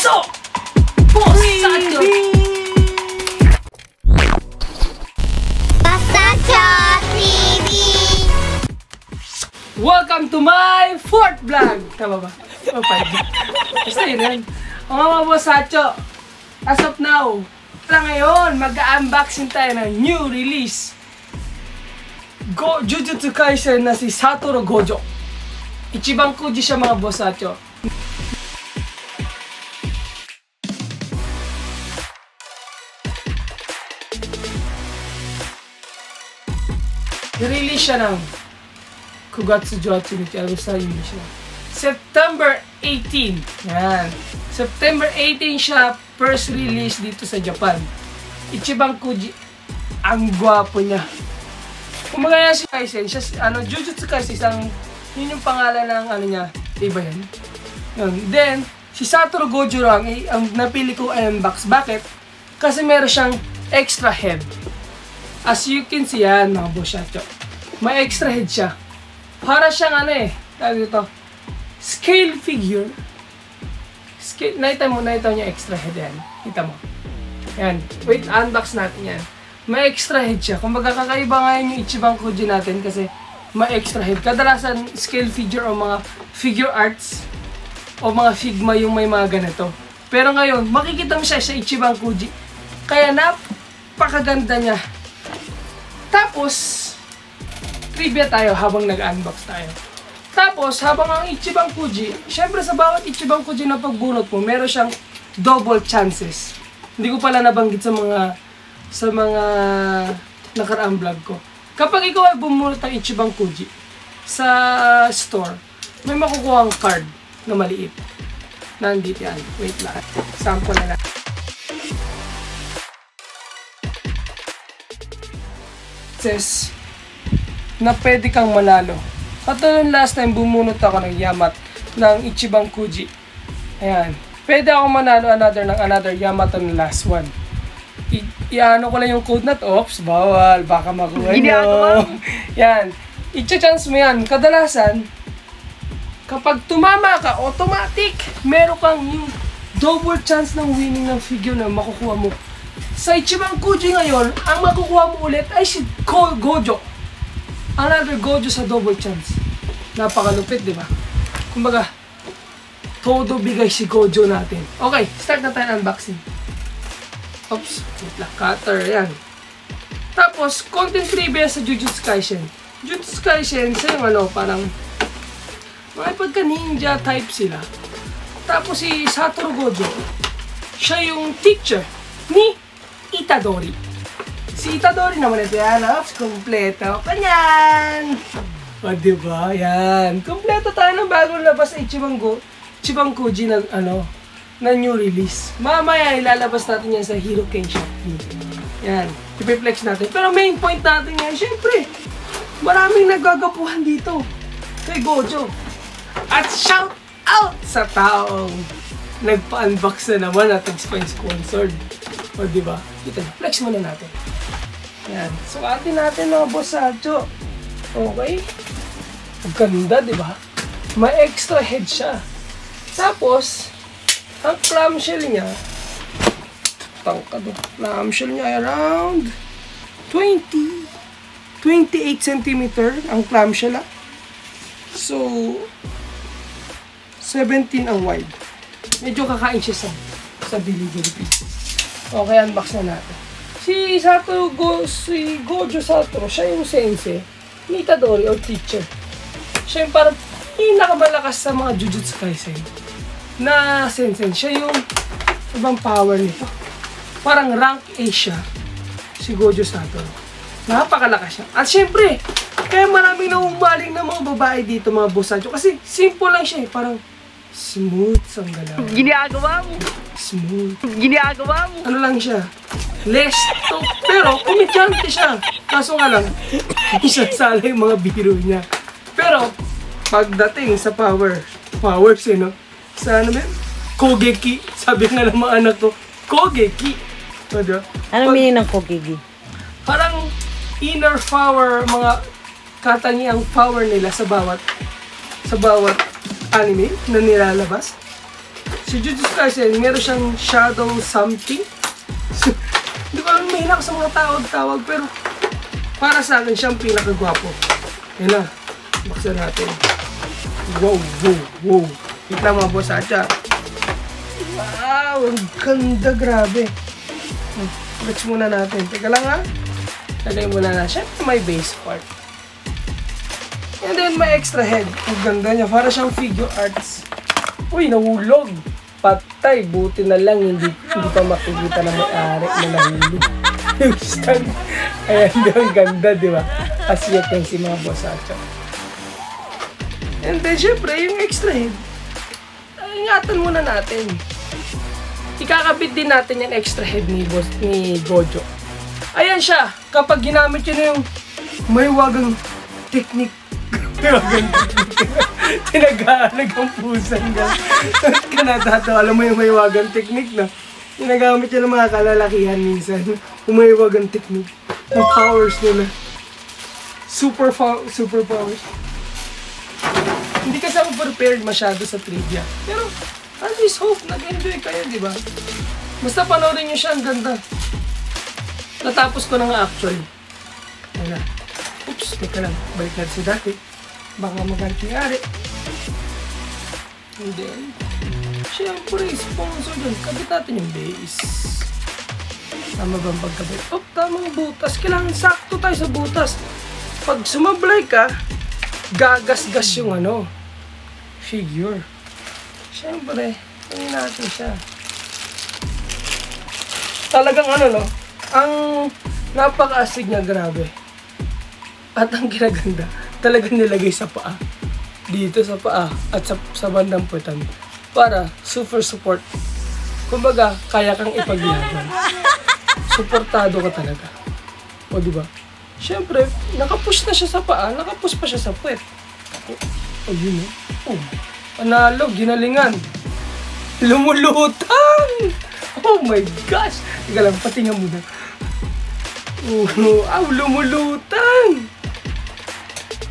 Pasok! Bosacho! Bosacho TV! Welcome to my 4th vlog! Tama ba? O, 5. Basta yun yan. O mga Bosacho, as of now, ngayon, mag-unboxing tayo ng new release. Jujutsu Kaisen na si Satoru Gojo. Ichiban Kuji siya mga Bosacho. Release siya ng Kugatsu Joatsu ni Arusa siya. September 18. Yan. September 18 siya first release dito sa Japan. Ichiban Kuji. Ang gwapo niya. Kung magaya si Kaisen, siya, Jujutsu Kaisen, yun yung pangalan ng niya, iba yan. Then, si Satoru Gojo lang, ang napili ko ay unbox. Bakit? Kasi meron siyang extra head. As you can see yan, mga Bosacho. May extra head siya. Para siyang tawag dito, scale figure. Nakita mo niya extra head yan. Kita mo. Yan. Wait, unbox natin yan. May extra head siya. Kung magkakaiba ngayon yung Ichiban Kuji natin kasi may extra head. Kadalasan scale figure o mga figure arts o mga Figma yung may mga ganito. Pero ngayon, makikita mo siya sa Ichiban Kuji. Kaya napakaganda niya. Tapos, trivia tayo habang nag-unbox tayo. Tapos, habang ang Ichiban Kuji, syempre sa bawat Ichiban Kuji na pagbunot mo, meron siyang double chances. Hindi ko pala nabanggit sa mga nakaraang vlog ko. Kapag ikaw ay bumunot ng Ichiban Kuji sa store, may makukuha ang card na maliit. Nandito yan. Wait lang. Sample na lang. Says na pwede kang manalo. Katulad last time bumunot ako ng Yamat ng Ichiban Kuji. Ayan. Pwede ako manalo another Yamato ng last one. Iano ko lang yung code na to. Oops, bawal. Baka makuha nyo. Yan. I-chance mo yan. Kadalasan, kapag tumama ka, automatic, meron kang yung double chance ng winning ng figure na makukuha mo. Sa Ichiban Kuji ngayon, ang makukuha mo ulit ay si Gojo. Another Gojo sa double chance. Napakalupit, di ba? Kumbaga, todo bigay si Gojo natin. Okay, start na tayo unboxing. Oops, cutter, yan. Tapos, content trivia sa Jujutsu Kaisen. Jujutsu Kaisen, sa yung parang mga pagka-ninja type sila. Tapos si Satoru Gojo, siya yung teacher ni Itadori. Si Itadori naman ito yan, kompleto. Kanyan! O, diba? Yan. Kompleto tayo ng bagong labas sa Ichiban Kuji na, na new release. Mamaya, ilalabas natin yan sa Hero Ken Shop. Yan. Ipiplex natin. Pero main point natin yan, syempre, maraming nagagapuhan dito kay Gojo. At shout out sa taong nagpa-unbox na naman at nag-sponsored. O, diba? Ito, flex muna natin. Yan. Sukatin natin mga Bosacho. Okay? Ang ganda, diba? May extra head siya. Tapos, ang clamshell niya, clamshell niya ay around 28 cm ang clamshell. So, 17 ang wide. Medyo kakain siya sa delivery pieces. Okay, unbox na natin. Si Gojo Satoru, siya yung sensei ni Itadori or teacher. Siya yung parang pinakamalakas sa mga Jujutsu Kaisen na sensei. Siya yung ibang power nito. Parang rank A siya, si Gojo Satoru. Napakalakas siya. At syempre, kaya maraming naumaling na mga babae dito, mga Bosacho. Kasi simple lang siya parang smooth ang galaw. Ginagawa mo. Smooth. Ginagawa mo. Ano lang siya? Less to. Pero, komedyante siya. Kaso nga lang, isasala yung mga biro niya. Pero, pagdating sa powers, sa Kogeki. Sabi nga ng mga anak ko, Kogeki. Anong meaning ng Kogeki? Parang inner power, mga katangiang power nila sa bawat anime na nilalabas. Si Jujutsu Kaisen, meron siyang shadow something. Hindi ko alam, mahina ko sa mga tawag-tawag, pero para sa akin, siyang pinakagwapo. Yan na, baksan natin. Wow, wow, wow. Tignan mga boss atya. Wow, ang ganda, grabe. Flex muna natin. Teka lang ha. Lagay muna na. Siyempre may base part. And then may extra head. Ang ganda niya. Para siyang figure arts. Uy, nahulog. Patay. Buti na lang. Hindi pa makikita na may-ari na nahulog. Yung stand. Ayan, ang ganda, di ba? Asyat yung si mga boss atya. And then, syempre, yung extra head. Ingatan muna natin. Ikakabit din natin yung extra head ni Gojo. Ayan siya. Kapag ginamit yun na yung mahiwagang technique. Mahiwagang technique. Tinagalag ang pusan ka. Kanatato. Alam mo yung mahiwagang technique na. Ginagamit yun ng mga kalalakihan minsan. Yung mahiwagang technique. Yung powers nila. Super powers. Hindi kasi ako prepared masyado sa trivia. Pero, at least hope, nag-enjoy kayo, di ba? Basta panoorin nyo siya, ang ganda. Natapos ko na nga actually. Wala. Oops, teka lang. Balik natin sa dati. Baka maganti-ari. And then, syempre, sponsor dun. Kabit natin yung base. Tama ba ang pagkabit? Oh, tamang butas. Kailangan sakto tayo sa butas. Pag sumablay ka, gagas-gas yung figure. Siyempre, tingin natin siya. Talagang ang napaka-astig niya, grabe. At ang kinaganda, talagang nilagay sa paa. Dito sa paa at sa bandang puwetan. Para super support. Kumbaga, kaya kang ipaglaban. Suportado ka talaga. O, diba? Siyempre, nakapush na siya sa paa, nakapush pa siya sa puwet. O, yun o. Panalo, ginalingan. Lumulutang! Oh my gosh! Teka lang, patingan muna. Lumulutang!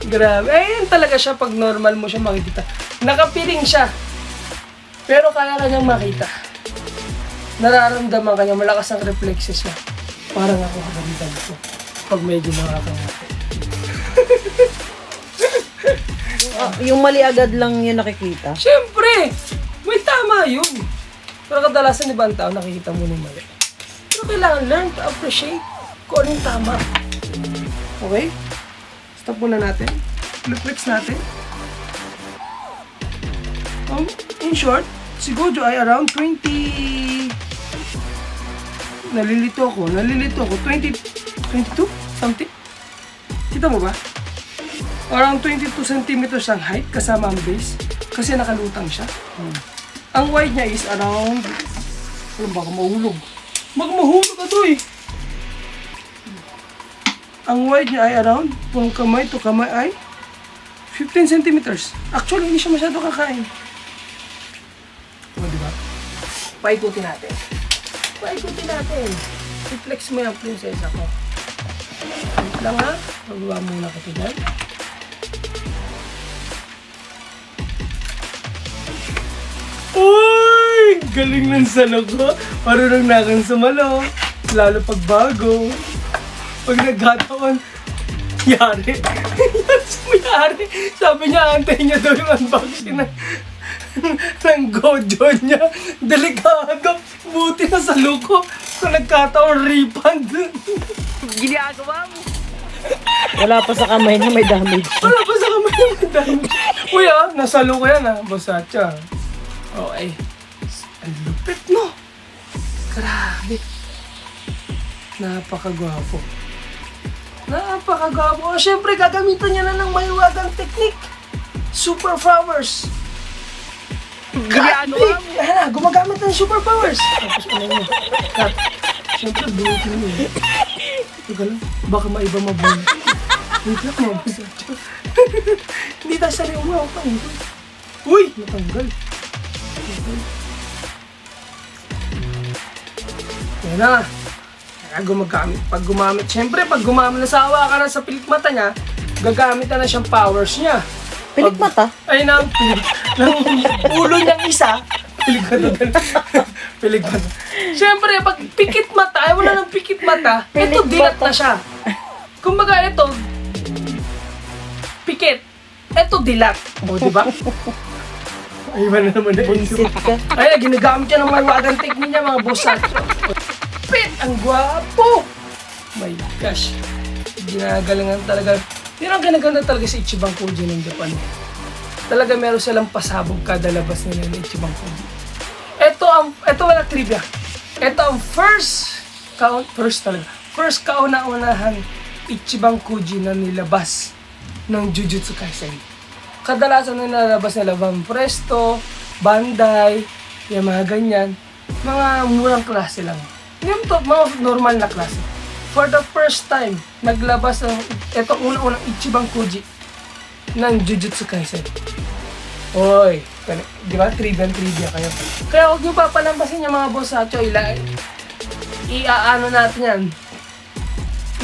Grabe. Ayan talaga siya pag normal mo siya makikita. Nakapiring siya. Pero kaya kanyang makita. Nararamdaman kanya, malakas ang reflexes niya. Parang ako kagamitan ko. Pag medyo nakakangati. Yung mali agad lang yun nakikita. Siyempre! May tama yun. Pero kadalasan ibang tao nakikita mo ng mali. Pero kailangan learn to appreciate kung anong tama. Okay? Stop muna natin. Flex natin. In short, si Gojo ay around 20... Nalilito ako. 22? Something? Kita mo ba? Around 22 centimeters ang height kasama ang base kasi nakalutang siya. Ang wide niya is around... baka mahulog. Mahulog ka to eh. Ang wide niya ay around, from kamay to kamay ay 15 centimeters. Actually, hindi siya masyado kakain. O, diba? Paikutin natin. I-flex mo yung prinsesa ko. Wait lang ha. Magawa muna ko ito dyan. Uy! Galing ng salo ko. Marunong na kang sumalo. Lalo pag bago. Pag nagkataon, yari. Yari. Sabi niya, antayin niya daw yung unboxing ng Gojo niya. Delikado. Buti na salo ko. Kung nagkataon, refund. Ginagawa mo. Wala pa sa kamay na may damage. Uy nasalo ko yan Bosatya. Okay. Ang lupit no. Grabe. Napakagwapo. Siyempre, gagamitan niya na ng mahiwagang technique. Super powers. Ginagawa mo. Gumagamit ng super powers. Tapos mo. Cut. Siyempre, bunutin mo eh. Teka lang, baka maiba mabuhay. Wait lang, Bosatya. Hindi tayo sali umawak pa. Uy! Natanggal. Yan na. Pag gumamit, syempre, pag gumamit na sawa ka na sa pilikmata niya, gagamit na siya powers niya. Pilikmata? Ay, ng ulo niyang isa, Pilig ba ito? Pilig ba ito? Siyempre, pag pikit mata, ay wala nang pikit mata, ito Pilig dilat mata. na siya. Kumbaga ito, pikit. Ito dilat. O, di ba? Ay, iba na naman na ito. Buisit ka. Ay, ginagamit niya ng mga wagang technique niya, mga bossat. Pit! Ang gwapo! My gosh. Ginagalangan talaga. Pero ang ganaganda talaga sa Ichiban Koji ng Japan. Talaga meron silang pasabog kada labas nila ng Ichiban Koji. Ito wala trivia. Ito ang first kauna-unahan Ichiban Koji na nilabas ng Jujutsu Kaisen. Kadalasan na nilalabas nila Van Presto, Bandai, yung mga ganyan. Mga murang klase lang. Yung mga normal na klase. For the first time, naglabas ng ito unang Ichiban Koji ng Jujutsu Kaisen. Oy, di ba? Trivia kayo. Kaya huwag nyo papalampasin yung mga boss sa iaano natin yan.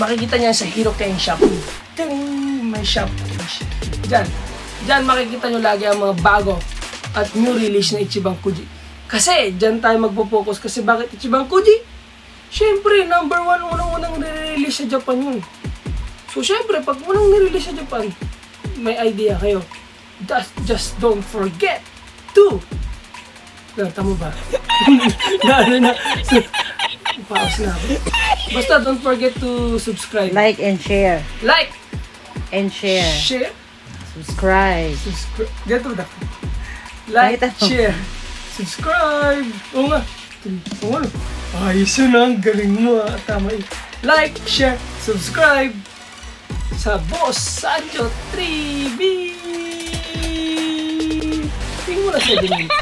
Makikita niyan sa Hero Ken Shop. Ting! May shop. Diyan makikita nyo lagi ang mga bago at new release na Ichiban Koji. Kasi, diyan tayo magpo-focus. Kasi bakit Ichiban Koji? Siyempre, number 1 unang nire-release sa Japan yun. So, siyempre, pag unang nire-release sa Japan, may idea kayo. Just don't forget to... Tama ba? na. Pause na ako. Basta, don't forget to subscribe. Like and share. Like! And share. Share. Subscribe. Ganito ba? Like, Nakita mo? share, subscribe. Oo nga. Oo nga. Ayos yun ah. Ang galing mo ah. Tama yun. Like, share, subscribe sa Boss Sancho 3B. Tingin mo na sa dinito.